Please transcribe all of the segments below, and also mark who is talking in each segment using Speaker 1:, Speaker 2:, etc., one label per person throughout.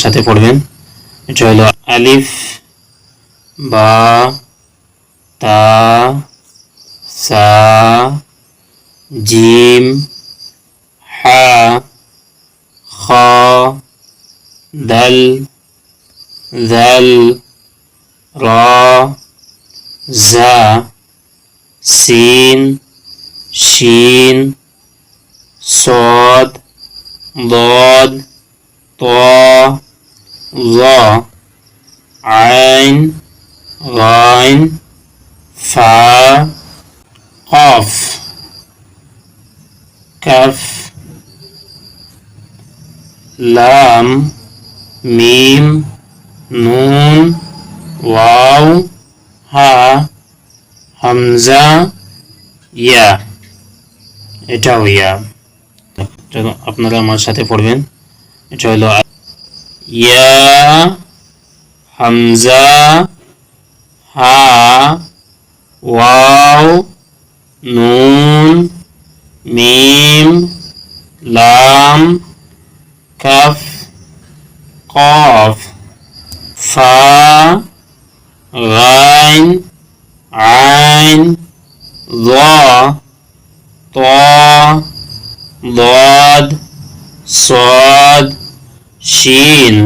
Speaker 1: সাথে পড়বেন। এটা হলো আলিফ, বা, তা, সা, জিম, হা, খ, দাল, জাল, র, জা, সিন, শিন, صاد ضاد طاء ظا عين غين فا قاف كف لام ميم نون واو হা হামজা ইয়া। এটাও ইয়া। আপনারা আমার সাথে পড়বেন। এটা হলো ইয়া, হামজা, হা, ওয়াও, নুন, মিম, লাম, কাফ, কফ, ফা, গাইন, আইন, যা, তা, ضاد صاد شين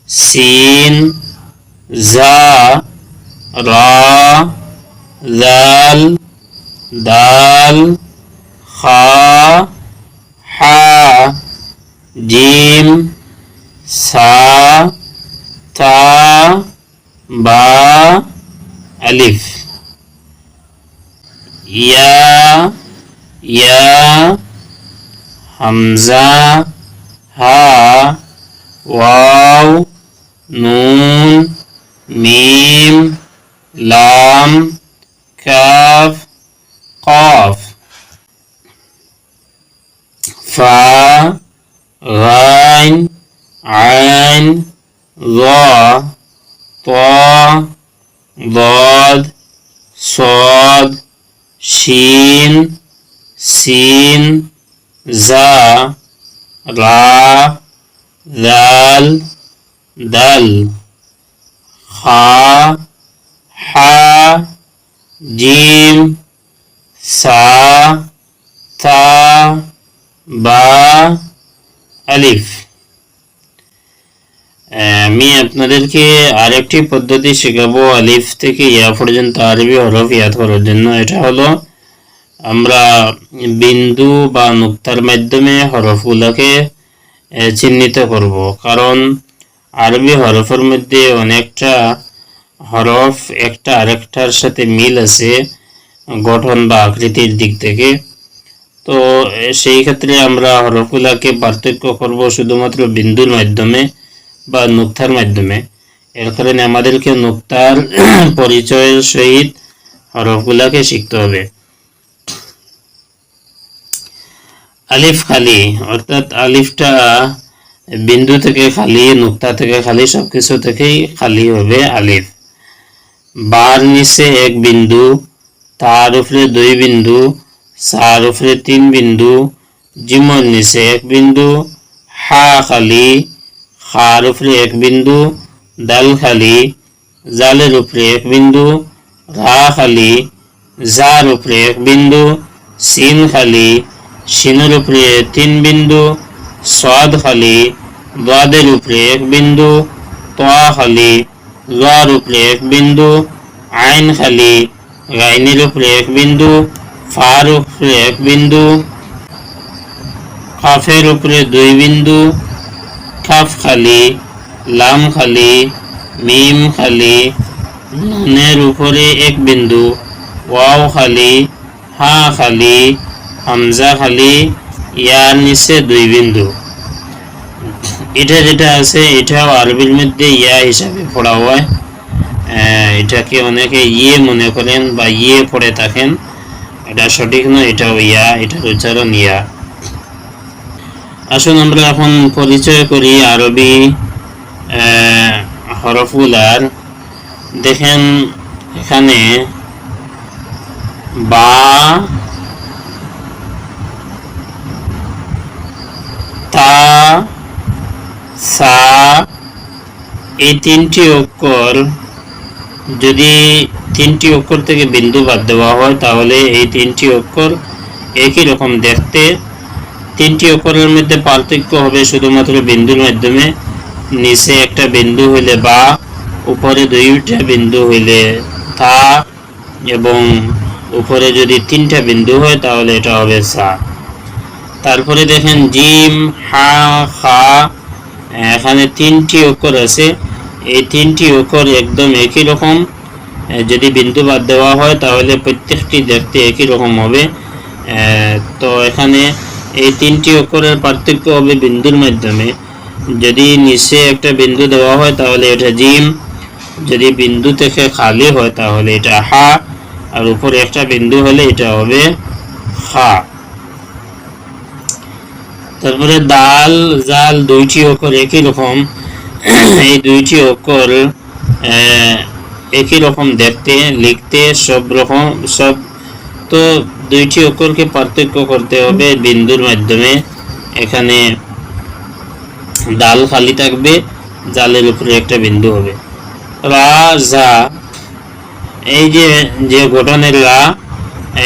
Speaker 1: سين زا را ذال دال خا حا جيم سا تا با ألف يا ইয়া, হামজা, হা, ওয়াও, নুন, মিম, লাম, কাফ, কফ, ফা, গাইন, আইন, যা, তা, দাদ, সাদ, শিন, সিন, জা, রা, জাল, দাল, খা, হা, জিম, সা, তা, বা, আলিফ। আমি আপনাদেরকে আরেকটি পদ্ধতি শেখাবো আলিফ থেকে ইয়া পর্যন্ত আরবি হরফ ইয়াদ করার জন্য। এটা হলো আমরা বিন্দু বা নুক্তার মাধ্যমে হরফগুলোকে চিহ্নিত করব, কারণ আরবি হরফের মধ্যে অনেকটা হরফ একটা আরেকটার সাথে মিল আছে গঠন বা আকৃতির দিক থেকে। তো সেই ক্ষেত্রে আমরা হরফগুলোকে পার্থক্য করব শুধুমাত্র বিন্দুর মাধ্যমে বা নুক্তার মাধ্যমে। এর কারণে আমাদেরকে নুক্তার পরিচয়ের সহিত হরফগুলোকে শিখতে হবে। আলিফ খালি, অর্থাৎ আলিফটা বিন্দু থেকে খালি, নুক্তা থেকে খালি, সবকিছু থেকেই খালি হবে আলিফ। বার নিচে এক বিন্দু, তার উপরে দুই বিন্দু, সার উপরে তিন বিন্দু, জিমর নিচে এক বিন্দু, হা খালি, খার উপরে এক বিন্দু, দাল খালি, জালের উপরে এক বিন্দু, রা খালি, জার উপরে এক বিন্দু, সিন খালি, শিনের উপরে তিন বিন্দু, সাদ খালি, দাদের উপরে এক বিন্দু, তা খালি, জার উপরে এক বিন্দু, আইন খালি, গাইনের উপরে এক বিন্দু, ফার উপরে এক বিন্দু, কাফের উপরে দুই বিন্দু, কাফ খালি, লাম খালি, মিম খালি, নুনের উপরে এক বিন্দু, ওয়াও খালি, হা খালি, হামজা খালি, ইয়ার নিচে দুই বিন্দু। এটা যেটা আছে এটাও আরবির মধ্যে ইয়া হিসাবে পড়া হয়। এটাকে অনেকে ইয়ে মনে করেন বা ইয়ে পড়ে থাকেন, এটা সঠিক নয়, এটাও ইয়া, এটার উচ্চারণ ইয়া। আসুন আমরা এখন পরিচয় করি আরবি হরফগুলার। দেখেন এখানে বা, তা, সা, এই তিনটি অক্ষর যদি তিনটি অক্ষর থেকে বিন্দু বাদ দেওয়া হয় তাহলে এই তিনটি অক্ষর একই রকম দেখতে। তিনটি অক্ষরের মধ্যে পার্থক্য হবে শুধুমাত্র বিন্দুর মাধ্যমে। নিচে একটা বিন্দু হইলে বা, উপরে দুইটা বিন্দু হইলে তা, এবং উপরে যদি তিনটা বিন্দু হয় তাহলে এটা হবে সা। তারপরে দেখেন জিম, হা, খা, এখানে তিনটি অক্ষর আছে। এই তিনটি অক্ষর একদম একই রকম। যদি বিন্দু বাদ দেওয়া হয় তাহলে প্রত্যেকটি দেখতে একই রকম হবে। তো এখানে এই তিনটি অক্ষরের পার্থক্য হবে বিন্দুর মাধ্যমে। যদি নিচে একটা বিন্দু দেওয়া হয় তাহলে এটা জিম, যদি বিন্দু থেকে খালি হয় তাহলে এটা হা, আর উপরে একটা বিন্দু হলে এটা হবে খা। তারপরে দাল, জাল, দুইটি অক্ষর একই রকম। এই দুইটি অক্ষর একই রকম দেখতে, লিখতে সব রকম সব। তো দুইটি অক্ষরকে পার্থক্য করতে হবে বিন্দুর মাধ্যমে। এখানে দাল খালি থাকবে, জালের উপরে একটা বিন্দু হবে। রা, জা, এই যে গঠনের রা,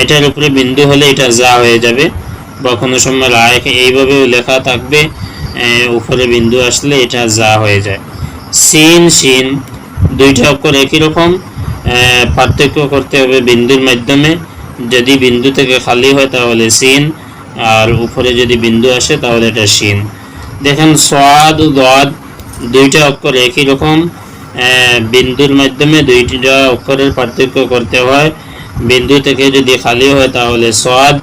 Speaker 1: এটার উপরে বিন্দু হলে এটা জা হয়ে যাবে, বা কোনো সময় রা এইভাবেও লেখা থাকবে, উপরে বিন্দু আসলে এটা জা হয়ে যায়। সিন, শিন, দুইটা অক্ষর একই রকম, পার্থক্য করতে হবে বিন্দুর মাধ্যমে। যদি বিন্দু থেকে খালি হয় তাহলে সিন, আর উপরে যদি বিন্দু আসে তাহলে এটা শিন। দেখেন সাদ, দাদ, দুইটা অক্ষর একই রকম, বিন্দুর মাধ্যমে দুইটা অক্ষরের পার্থক্য করতে হয়। বিন্দু থেকে যদি খালি হয় তাহলে সাদ,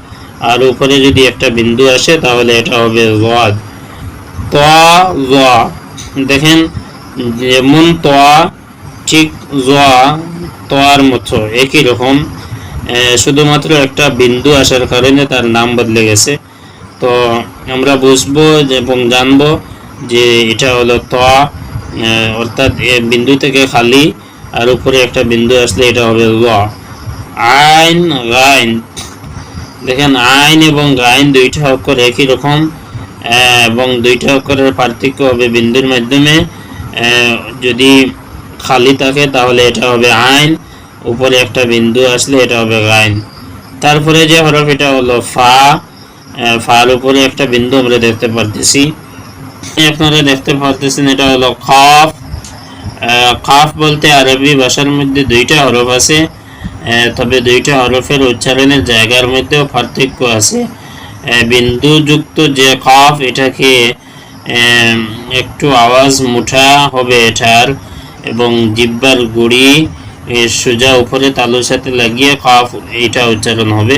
Speaker 1: আর উপরে যদি একটা বিন্দু আসে তাহলে এটা হবে ওয়াদ। তোয়া, জোয়া, দেখেন যেমন তোয়া ঠিক জোয়া তোয়ার মতো একই রকম, শুধুমাত্র একটা বিন্দু আসার কারণে তার নাম বদলে গেছে। তো আমরা বুঝবো এবং জানবো যে এটা হলো তোয়া, অর্থাৎ বিন্দু থেকে খালি আর উপরে একটা বিন্দু আসলে এটা হবে ওয়া। আইন, গাইন, দেখেন আইন এবং গাইন দুইটা অক্ষর একই রকম, এবং দুইটা অক্ষরের পার্থক্য হবে বিন্দুর মাধ্যমে। যদি খালি থাকে তাহলে এটা হবে আইন, উপরে একটা বিন্দু আসলে এটা হবে গাইন। তারপরে যে হরফ এটা হলো ফা, ফার উপরে একটা বিন্দু আমরা দেখতে পারতেছি, আপনারা দেখতে পারতেছেন এটা হলো খাফ। খাফ বলতে আরবি ভাষার মধ্যে দুইটা হরফ আছে, তবে দুইটা হরফের উচ্চারণের জায়গার মধ্যেও পার্থক্য আছে। বিন্দুযুক্ত যে খাফ এটাকে একটু আওয়াজ মুঠা হবে এটার, এবং জিহ্বার গুড়ি সোজা উপরে তালুর সাথে লাগিয়ে কাফ এইটা উচ্চারণ হবে।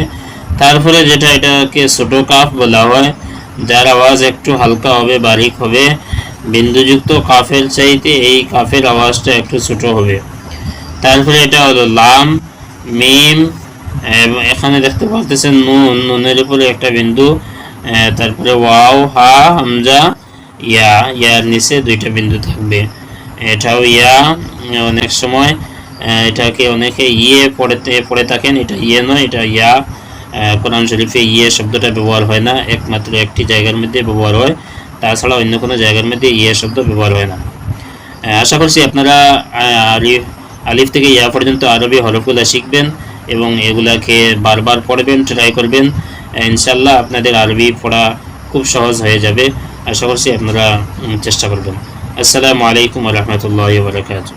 Speaker 1: তারপরে যেটা এটাকে ছোট কাফ বলা হয়, যার আওয়াজ একটু হালকা হবে, বারিক হবে। বিন্দুযুক্ত কাফের চাইতে এই কাফের আওয়াজটা একটু ছোট হবে। তারপরে এটা হলো লাম, মিম, এখানে দেখতে পাচ্ছেন নুন, নুনের উপরে একটা বিন্দু, তারপরে ওয়াও, হা, হামজা, ইয়া, ইয়ার নিচে দুইটা বিন্দু থাকবে। এটাও ইয়া, অনেক সময় এটাকে অনেকে ইয়ে পড়ে থাকেন, এটা ইয়ে নয়, এটা ইয়া। কোরআন শরীফে ইয়ে শব্দটা ব্যবহার হয় না, একমাত্র একটি জায়গার মধ্যে ব্যবহার হয়, তাছাড়া অন্য কোনো জায়গার মধ্যে ইয়ে শব্দ ব্যবহার হয় না। আশা করছি আপনারা আলিফ থেকে ইয়া পর্যন্ত আরবি হরফগুলো শিখবেন এবং এগুলাকে বারবার পড়বেন, ট্রাই করবেন। ইনশাল্লাহ আপনাদের আরবি পড়া খুব সহজ হয়ে যাবে। আশা করছি আপনারা চেষ্টা করবেন। আসসালামু আলাইকুম ওয়া রাহমাতুল্লাহি ওয়া বারাকাতুহু।